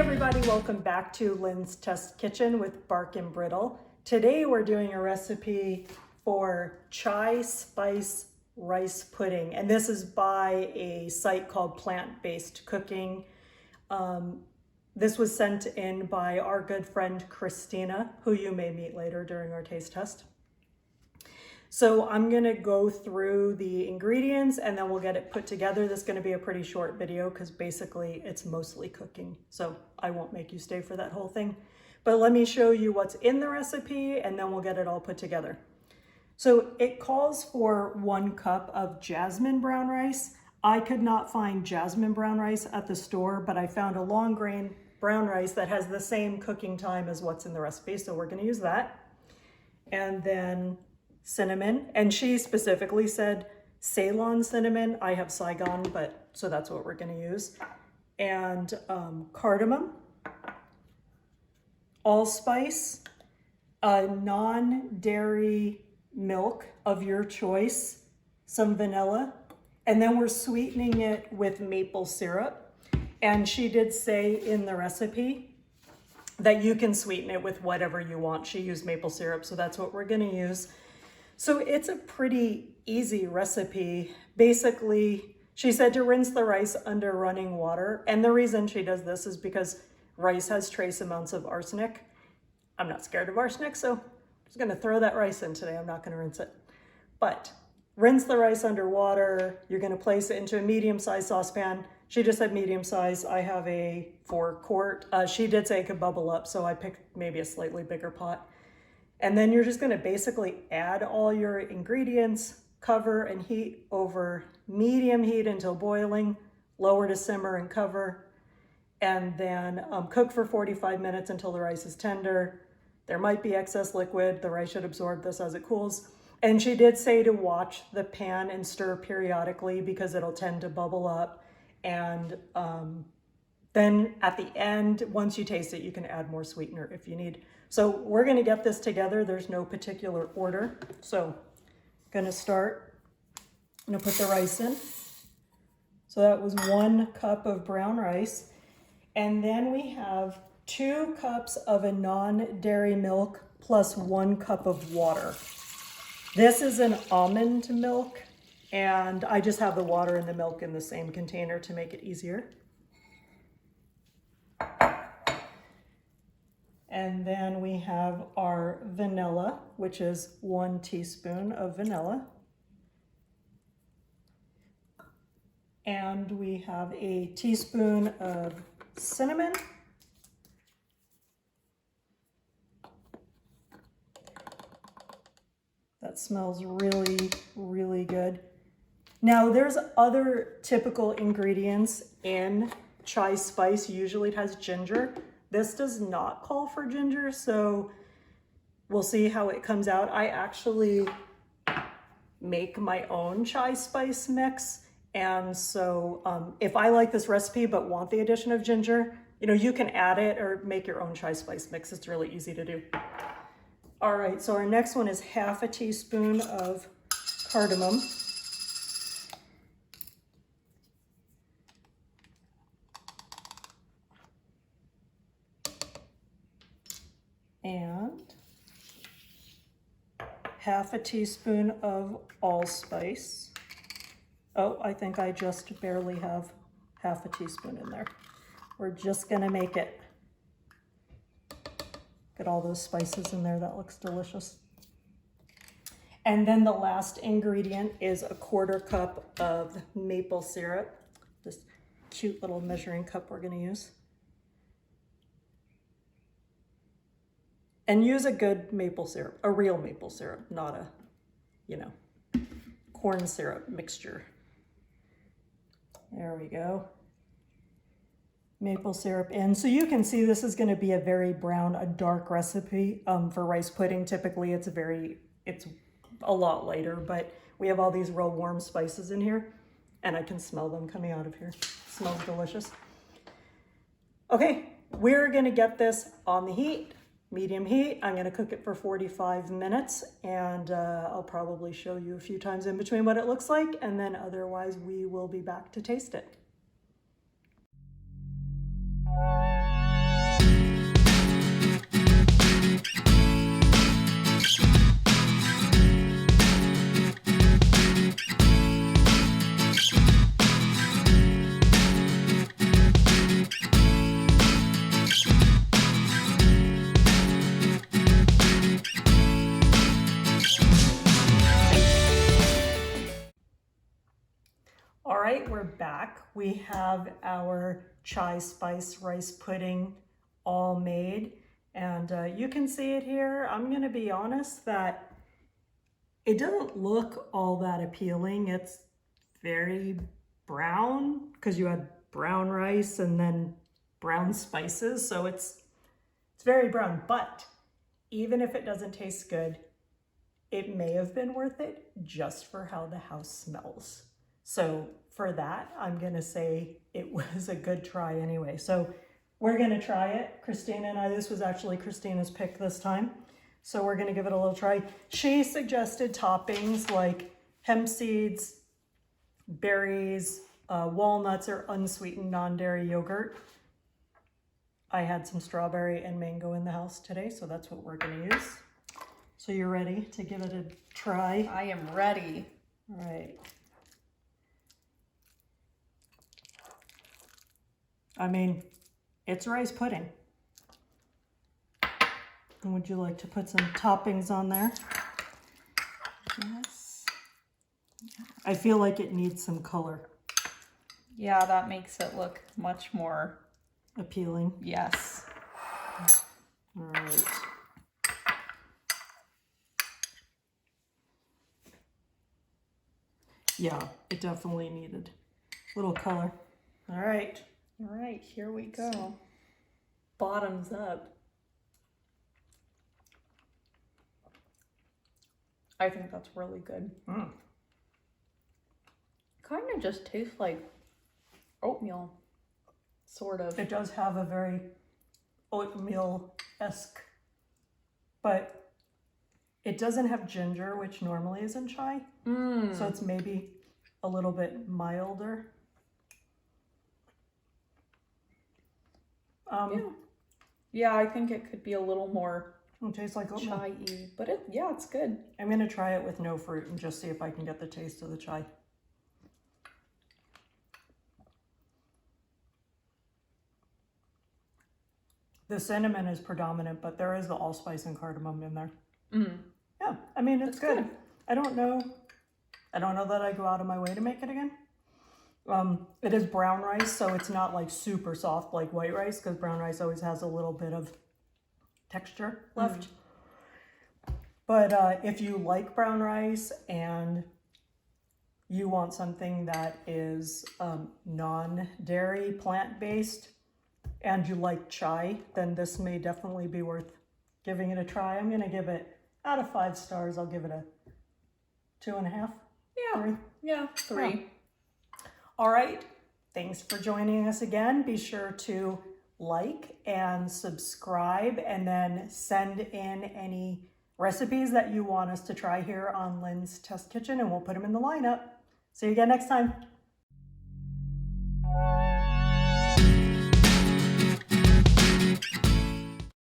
everybody, welcome back to Lynn's Test Kitchen with Bark and Brittle. Today we're doing a recipe for chai spice rice pudding, and this is by a site called Plant-Based Cooking. This was sent in by our good friend Christina, who you may meet later during our taste test. So I'm gonna go through the ingredients and then we'll get it put together. This is gonna be a pretty short video because basically it's mostly cooking. So I won't make you stay for that whole thing. But let me show you what's in the recipe and then we'll get it all put together. So it calls for 1 cup of jasmine brown rice. I could not find jasmine brown rice at the store, but I found a long grain brown rice that has the same cooking time as what's in the recipe. So we're gonna use that. And then cinnamon, and she specifically said Ceylon cinnamon. I have Saigon, but so that's what we're going to use. And cardamom, allspice, non-dairy milk of your choice, some vanilla, and then we're sweetening it with maple syrup. And she did say in the recipe that you can sweeten it with whatever you want. She used maple syrup, so that's what we're going to use. So it's a pretty easy recipe. Basically, she said to rinse the rice under running water. And the reason she does this is because rice has trace amounts of arsenic. I'm not scared of arsenic, so I'm just gonna throw that rice in today. I'm not gonna rinse it. But rinse the rice under water. You're gonna place it into a medium-sized saucepan. She just said medium size. I have a 4-quart. She did say it could bubble up, so I picked maybe a slightly bigger pot. And then you're just gonna basically add all your ingredients, cover and heat over medium heat until boiling, lower to simmer and cover, and then cook for 45 minutes until the rice is tender. There might be excess liquid. The rice should absorb this as it cools. And she did say to watch the pan and stir periodically because it'll tend to bubble up. And then at the end, once you taste it, you can add more sweetener if you need. So we're gonna get this together. There's no particular order. So gonna start, I'm gonna put the rice in. So that was 1 cup of brown rice. And then we have 2 cups of a non-dairy milk plus 1 cup of water. This is an almond milk, and I just have the water and the milk in the same container to make it easier. And then we have our vanilla, which is 1 teaspoon of vanilla. And we have a teaspoon of cinnamon. That smells really, really good. Now there's other typical ingredients in chai spice. Usually it has ginger. This does not call for ginger, so we'll see how it comes out. I actually make my own chai spice mix, and so if I like this recipe but want the addition of ginger, you know, you can add it or make your own chai spice mix. It's really easy to do. All right, so our next one is half a teaspoon of cardamom. And half a teaspoon of allspice. Oh, I think I just barely have half a teaspoon in there. We're just gonna make it. Get all those spices in there, that looks delicious. And then the last ingredient is a 1/4 cup of maple syrup. This cute little measuring cup we're gonna use. And use a good maple syrup, a real maple syrup, not a, you know, corn syrup mixture. There we go. Maple syrup in. So you can see this is gonna be a very brown, a dark recipe for rice pudding. Typically it's a lot lighter, but we have all these real warm spices in here and I can smell them coming out of here. It smells delicious. Okay, we're gonna get this on the heat. Medium heat. I'm going to cook it for 45 minutes and I'll probably show you a few times in between what it looks like, and then otherwise we will be back to taste it. All right, we're back. We have our chai spice rice pudding all made, and you can see it here. I'm gonna be honest that it doesn't look all that appealing. It's very brown because you had brown rice and then brown spices, so it's very brown. But even if it doesn't taste good, it may have been worth it just for how the house smells. So for that, I'm gonna say it was a good try anyway. So we're gonna try it. Christina and I, this was actually Christina's pick this time. So we're gonna give it a little try. She suggested toppings like hemp seeds, berries, walnuts, or unsweetened non-dairy yogurt. I had some strawberry and mango in the house today, so that's what we're gonna use. So you're ready to give it a try? I am ready. All right. I mean, it's rice pudding. And would you like to put some toppings on there? Yes. I feel like it needs some color. Yeah, that makes it look much more appealing. Yes. All right. Yeah, it definitely needed a little color. All right. All right, here we go. Bottoms up. I think that's really good. Mm. Kind of just tastes like oatmeal, sort of. It does have a very oatmeal-esque, but it doesn't have ginger, which normally is in chai. So it's maybe a little bit milder. Yeah, I think it could be a little more It tastes like oatmeal. chai-y, but it's good. I'm gonna try it with no fruit and just see if I can get the taste of the chai. The cinnamon is predominant, but there is the allspice and cardamom in there. Yeah, I mean, it's good. I don't know that I go out of my way to make it again. It is brown rice, so it's not like super soft like white rice, because brown rice always has a little bit of texture left. But if you like brown rice and you want something that is non-dairy, plant-based, and you like chai, then this may definitely be worth giving it a try. I'm gonna give it, out of 5 stars, I'll give it a 2.5. Yeah. 3. Yeah, 3. Yeah. All right, thanks for joining us again. Be sure to like and subscribe, and then send in any recipes that you want us to try here on Lynn's Test Kitchen, and we'll put them in the lineup. See you again next time.